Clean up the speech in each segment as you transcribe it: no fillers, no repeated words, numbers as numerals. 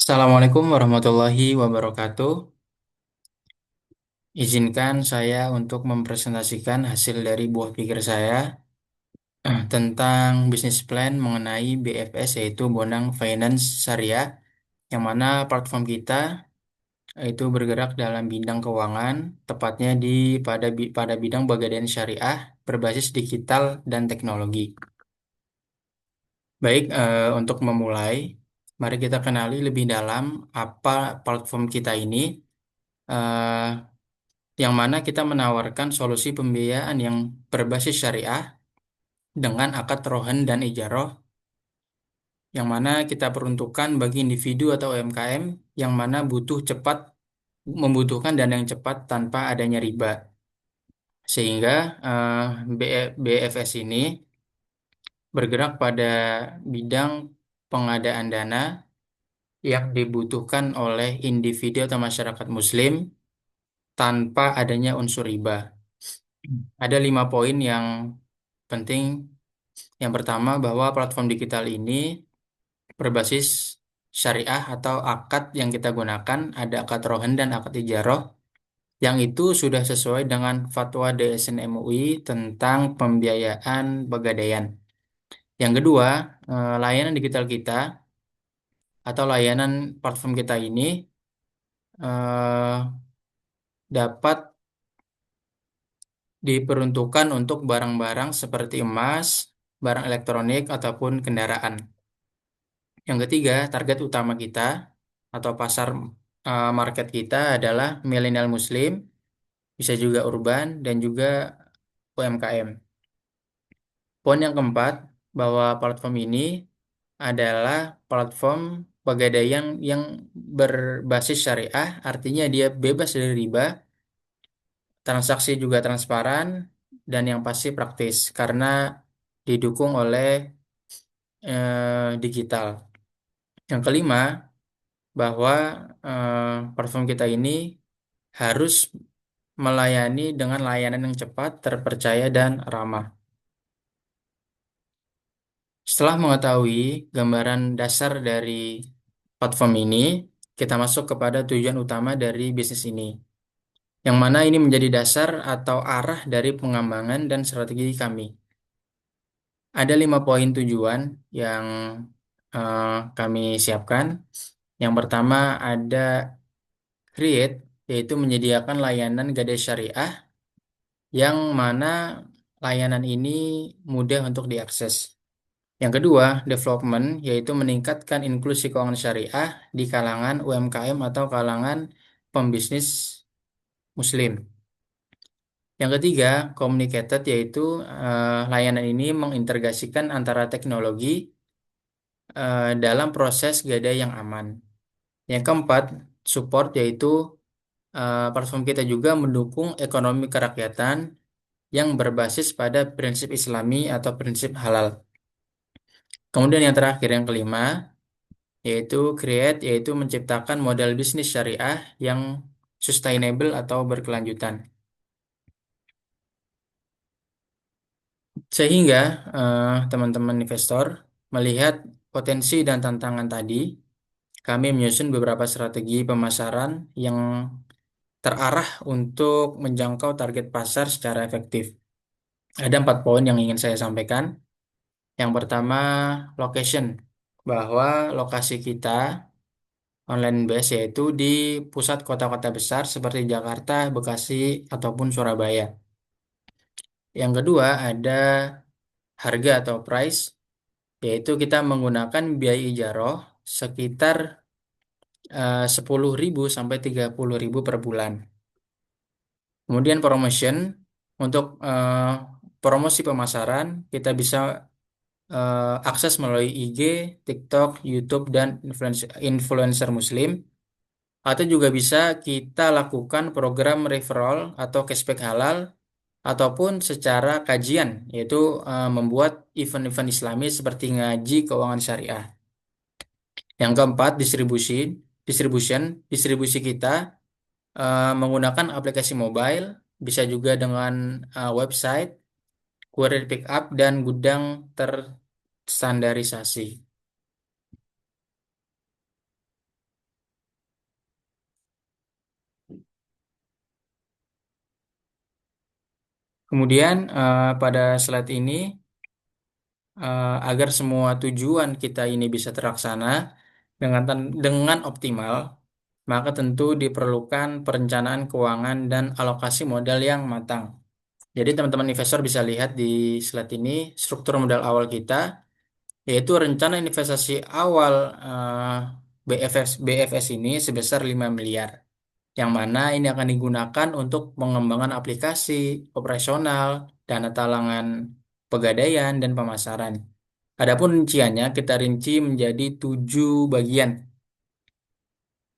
Assalamualaikum warahmatullahi wabarakatuh. Izinkan saya untuk mempresentasikan hasil dari buah pikir saya tentang bisnis plan mengenai BFS yaitu Bonang Finance Syariah, yang mana platform kita itu bergerak dalam bidang keuangan, tepatnya pada bidang pegadaian syariah berbasis digital dan teknologi. Baik, untuk memulai, mari kita kenali lebih dalam apa platform kita ini. eh, yang mana kita menawarkan solusi pembiayaan yang berbasis syariah dengan akad rohan dan ijaroh, yang mana kita peruntukkan bagi individu atau UMKM yang mana membutuhkan dana yang cepat tanpa adanya riba. Sehingga BFS ini bergerak pada bidang pengadaan dana yang dibutuhkan oleh individu atau masyarakat Muslim tanpa adanya unsur riba. Ada 5 poin yang penting. Yang pertama, bahwa platform digital ini berbasis syariah atau akad yang kita gunakan, ada akad rohan dan akad ijaroh, yang itu sudah sesuai dengan fatwa DSN MUI tentang pembiayaan pegadaian. Yang kedua, layanan digital kita atau layanan platform kita ini eh, dapat diperuntukkan untuk barang-barang seperti emas, barang elektronik, ataupun kendaraan. Yang ketiga, target utama kita atau pasar market kita adalah milenial Muslim, bisa juga urban dan juga UMKM. Poin yang keempat, bahwa platform ini adalah platform pegadaian yang berbasis syariah, artinya dia bebas dari riba, transaksi juga transparan, dan yang pasti praktis karena didukung oleh digital. Yang kelima, bahwa platform kita ini harus melayani dengan layanan yang cepat, terpercaya, dan ramah. Setelah mengetahui gambaran dasar dari platform ini, kita masuk kepada tujuan utama dari bisnis ini, yang mana ini menjadi dasar atau arah dari pengembangan dan strategi kami. Ada 5 poin tujuan yang eh, kami siapkan. Yang pertama ada Create, yaitu menyediakan layanan gadai syariah yang mana layanan ini mudah untuk diakses. Yang kedua, development, yaitu meningkatkan inklusi keuangan syariah di kalangan UMKM atau kalangan pembisnis Muslim. Yang ketiga, communicated, yaitu layanan ini mengintegrasikan antara teknologi dalam proses gadai yang aman. Yang keempat, support, yaitu platform kita juga mendukung ekonomi kerakyatan yang berbasis pada prinsip Islami atau prinsip halal. Kemudian yang terakhir, yang kelima, yaitu create, yaitu menciptakan model bisnis syariah yang sustainable atau berkelanjutan. Sehingga teman-teman investor melihat potensi dan tantangan tadi, kami menyusun beberapa strategi pemasaran yang terarah untuk menjangkau target pasar secara efektif. Ada 4 poin yang ingin saya sampaikan. Yang pertama, location, bahwa lokasi kita online base yaitu di pusat kota-kota besar seperti Jakarta, Bekasi, ataupun Surabaya. Yang kedua, ada harga atau price, yaitu kita menggunakan biaya ijaroh sekitar 10.000 sampai 30.000 per bulan. Kemudian promotion, untuk promosi pemasaran kita bisa akses melalui IG, TikTok, YouTube, dan influencer Muslim. Atau juga bisa kita lakukan program referral atau cashback halal, ataupun secara kajian, yaitu membuat event-event Islami seperti ngaji keuangan syariah. Yang keempat, distribution, distribusi kita menggunakan aplikasi mobile, bisa juga dengan website, kurir pick up, dan gudang terstandarisasi. Kemudian pada slide ini agar semua tujuan kita ini bisa terlaksana dengan optimal, maka tentu diperlukan perencanaan keuangan dan alokasi modal yang matang. Jadi teman-teman investor bisa lihat di slide ini struktur modal awal kita, yaitu rencana investasi awal BFS ini sebesar 5 miliar, yang mana ini akan digunakan untuk pengembangan aplikasi, operasional, dana talangan pegadaian, dan pemasaran. Adapun rinciannya kita rinci menjadi 7 bagian.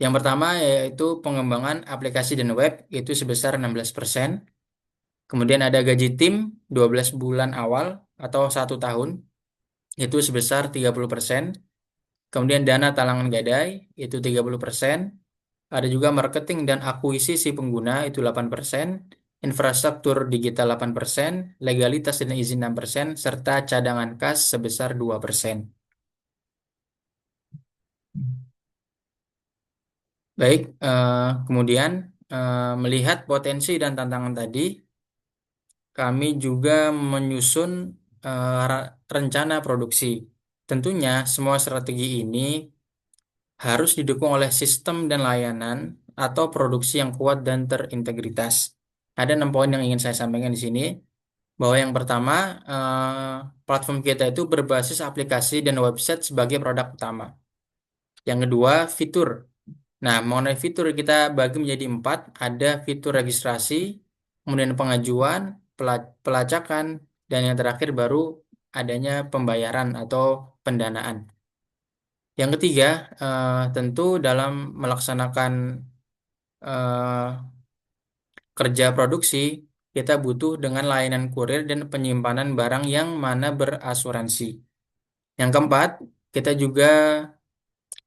Yang pertama yaitu pengembangan aplikasi dan web, itu sebesar 16%. Kemudian ada gaji tim 12 bulan awal atau 1 tahun, itu sebesar 30%. Kemudian dana talangan gadai, itu 30%. Ada juga marketing dan akuisisi pengguna, itu 8%. Infrastruktur digital 8%, legalitas dan izin 6%, serta cadangan kas sebesar 2%. Baik, kemudian melihat potensi dan tantangan tadi, kami juga menyusun rencana produksi. Tentunya semua strategi ini harus didukung oleh sistem dan layanan atau produksi yang kuat dan terintegritas. Ada 6 poin yang ingin saya sampaikan di sini, bahwa yang pertama, platform kita itu berbasis aplikasi dan website sebagai produk utama. Yang kedua, fitur. Nah, mengenai fitur kita bagi menjadi 4, ada fitur registrasi, kemudian pengajuan, pelacakan, dan yang terakhir baru adanya pembayaran atau pendanaan. Yang ketiga, tentu dalam melaksanakan eh, kerja produksi, kita butuh dengan layanan kurir dan penyimpanan barang yang mana berasuransi. Yang keempat, kita juga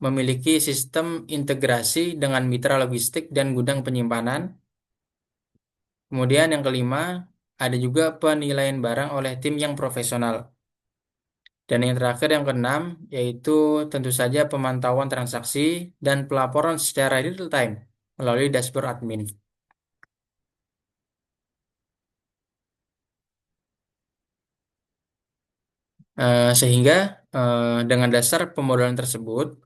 memiliki sistem integrasi dengan mitra logistik dan gudang penyimpanan. Kemudian yang kelima, ada juga penilaian barang oleh tim yang profesional. Dan yang terakhir, yang keenam, yaitu tentu saja pemantauan transaksi dan pelaporan secara real time melalui dashboard admin. Sehingga dengan dasar pemodelan tersebut,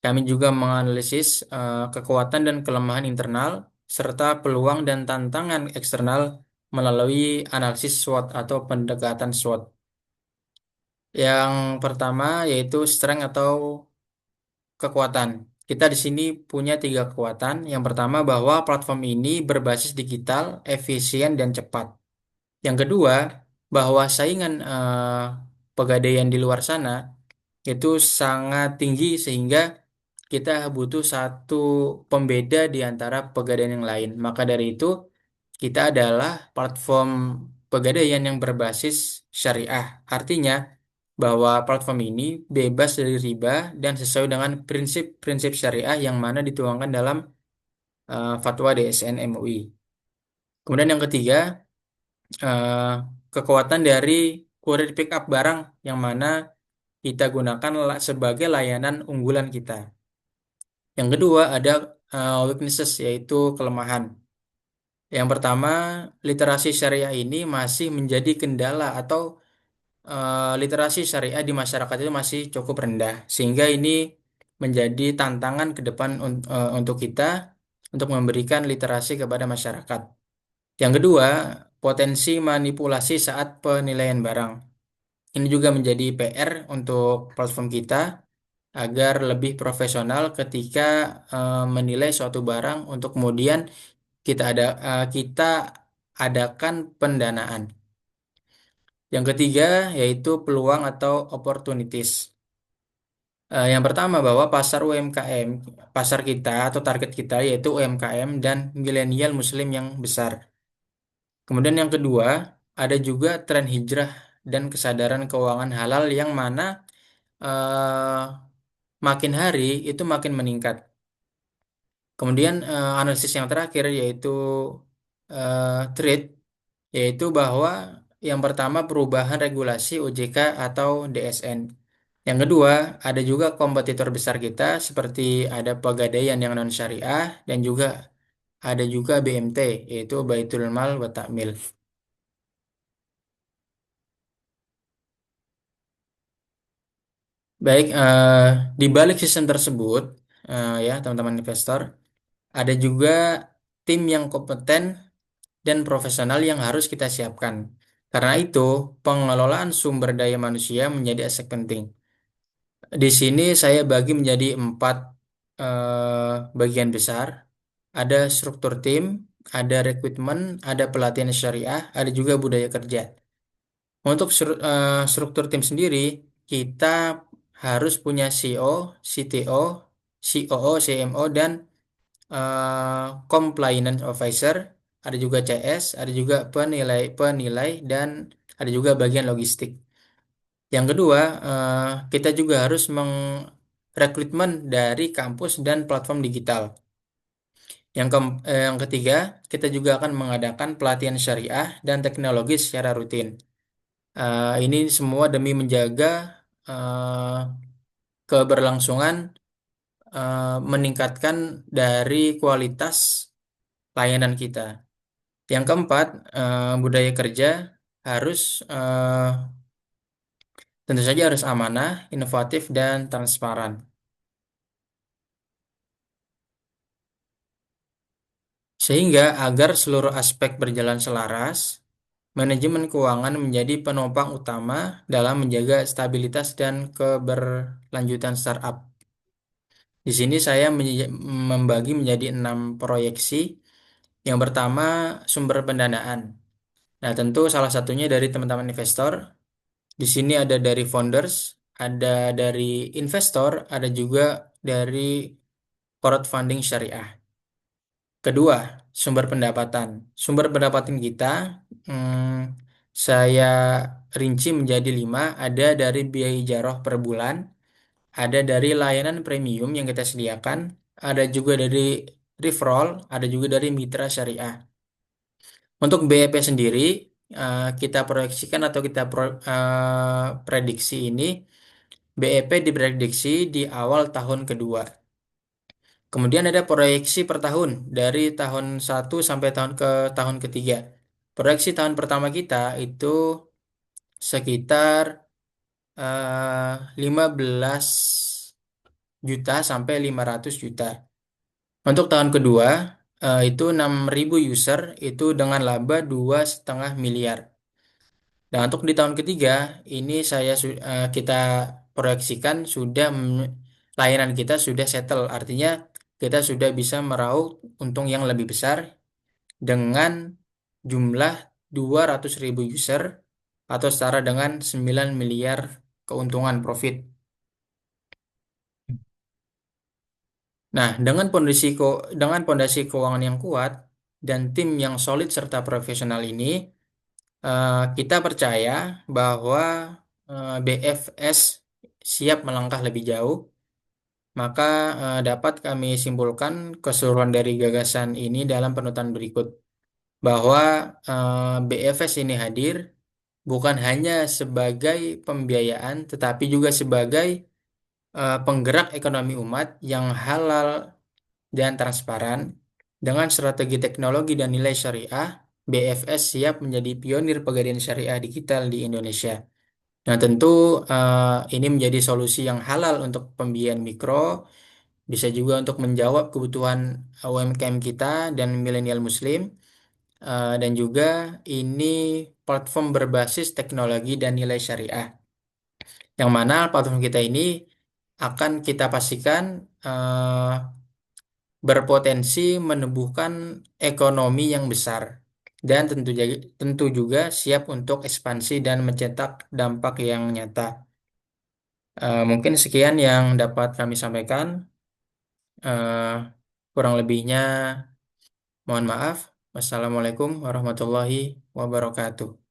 kami juga menganalisis kekuatan dan kelemahan internal serta peluang dan tantangan eksternal melalui analisis SWOT atau pendekatan SWOT. Yang pertama yaitu strength atau kekuatan. Kita di sini punya 3 kekuatan. Yang pertama bahwa platform ini berbasis digital, efisien, dan cepat. Yang kedua, bahwa saingan pegadaian di luar sana itu sangat tinggi sehingga kita butuh satu pembeda di antara pegadaian yang lain. Maka dari itu, kita adalah platform pegadaian yang berbasis syariah. Artinya bahwa platform ini bebas dari riba dan sesuai dengan prinsip-prinsip syariah yang mana dituangkan dalam fatwa DSN MUI. Kemudian yang ketiga, eh, kekuatan dari kurir pick up barang yang mana kita gunakan sebagai layanan unggulan kita. Yang kedua ada weaknesses, yaitu kelemahan. Yang pertama, literasi syariah ini masih menjadi kendala atau literasi syariah di masyarakat itu masih cukup rendah, sehingga ini menjadi tantangan ke depan untuk kita untuk memberikan literasi kepada masyarakat. Yang kedua, potensi manipulasi saat penilaian barang. Ini juga menjadi PR untuk platform kita agar lebih profesional ketika menilai suatu barang untuk kemudian kita adakan pendanaan. Yang ketiga yaitu peluang atau opportunities. Yang pertama bahwa pasar UMKM, pasar kita atau target kita yaitu UMKM dan milenial Muslim yang besar. Kemudian yang kedua, ada juga tren hijrah dan kesadaran keuangan halal yang mana eh, makin hari itu makin meningkat. Kemudian analisis yang terakhir yaitu trade, yaitu bahwa yang pertama perubahan regulasi OJK atau DSN. Yang kedua, ada juga kompetitor besar kita seperti ada Pegadaian yang non syariah dan juga ada juga BMT, yaitu Baitul Mal wa Ta'mil. Baik, di balik sistem tersebut, ya teman-teman investor, ada juga tim yang kompeten dan profesional yang harus kita siapkan. Karena itu, pengelolaan sumber daya manusia menjadi aspek penting. Di sini saya bagi menjadi empat bagian besar. Ada struktur tim, ada rekrutmen, ada pelatihan syariah, ada juga budaya kerja. Untuk struktur tim sendiri, kita harus punya CEO, CTO, COO, CMO, dan Compliance Officer. Ada juga CS, ada juga penilai, dan ada juga bagian logistik. Yang kedua, kita juga harus mengrekrutmen dari kampus dan platform digital. Yang ketiga, kita juga akan mengadakan pelatihan syariah dan teknologi secara rutin. Ini semua demi menjaga eh, keberlangsungan, meningkatkan dari kualitas layanan kita. Yang keempat, budaya kerja harus eh, tentu saja harus amanah, inovatif, dan transparan. Sehingga agar seluruh aspek berjalan selaras, manajemen keuangan menjadi penopang utama dalam menjaga stabilitas dan keberlanjutan startup. Di sini saya membagi menjadi 6 proyeksi. Yang pertama, sumber pendanaan. Nah, tentu salah satunya dari teman-teman investor. Di sini ada dari founders, ada dari investor, ada juga dari crowdfunding syariah. Kedua, sumber pendapatan. Sumber pendapatan kita, saya rinci menjadi 5. Ada dari biaya ijarah per bulan, ada dari layanan premium yang kita sediakan, ada juga dari referral, ada juga dari mitra syariah. Untuk BEP sendiri, kita proyeksikan atau kita prediksi ini, BEP diprediksi di awal tahun kedua. Kemudian ada proyeksi per tahun dari tahun satu sampai tahun ketiga. Proyeksi tahun pertama kita itu sekitar 15 juta sampai 500 juta. Untuk tahun kedua itu 6.000 user itu dengan laba 2,5 miliar. Dan untuk di tahun ketiga ini kita proyeksikan layanan kita sudah settle, artinya kita sudah bisa meraup untung yang lebih besar dengan jumlah 200.000 user atau setara dengan 9 miliar keuntungan profit. Nah, dengan pondasi keuangan yang kuat dan tim yang solid serta profesional ini, kita percaya bahwa BFS siap melangkah lebih jauh. Maka dapat kami simpulkan keseluruhan dari gagasan ini dalam penutupan berikut, bahwa BFS ini hadir bukan hanya sebagai pembiayaan, tetapi juga sebagai penggerak ekonomi umat yang halal dan transparan. Dengan strategi teknologi dan nilai syariah, BFS siap menjadi pionir pegadaian syariah digital di Indonesia. Nah, tentu ini menjadi solusi yang halal untuk pembiayaan mikro, bisa juga untuk menjawab kebutuhan UMKM kita dan milenial Muslim, dan juga ini platform berbasis teknologi dan nilai syariah, yang mana platform kita ini akan kita pastikan berpotensi menumbuhkan ekonomi yang besar dan tentu juga siap untuk ekspansi dan mencetak dampak yang nyata. Mungkin sekian yang dapat kami sampaikan. Eh, Kurang lebihnya mohon maaf. Wassalamualaikum warahmatullahi wabarakatuh.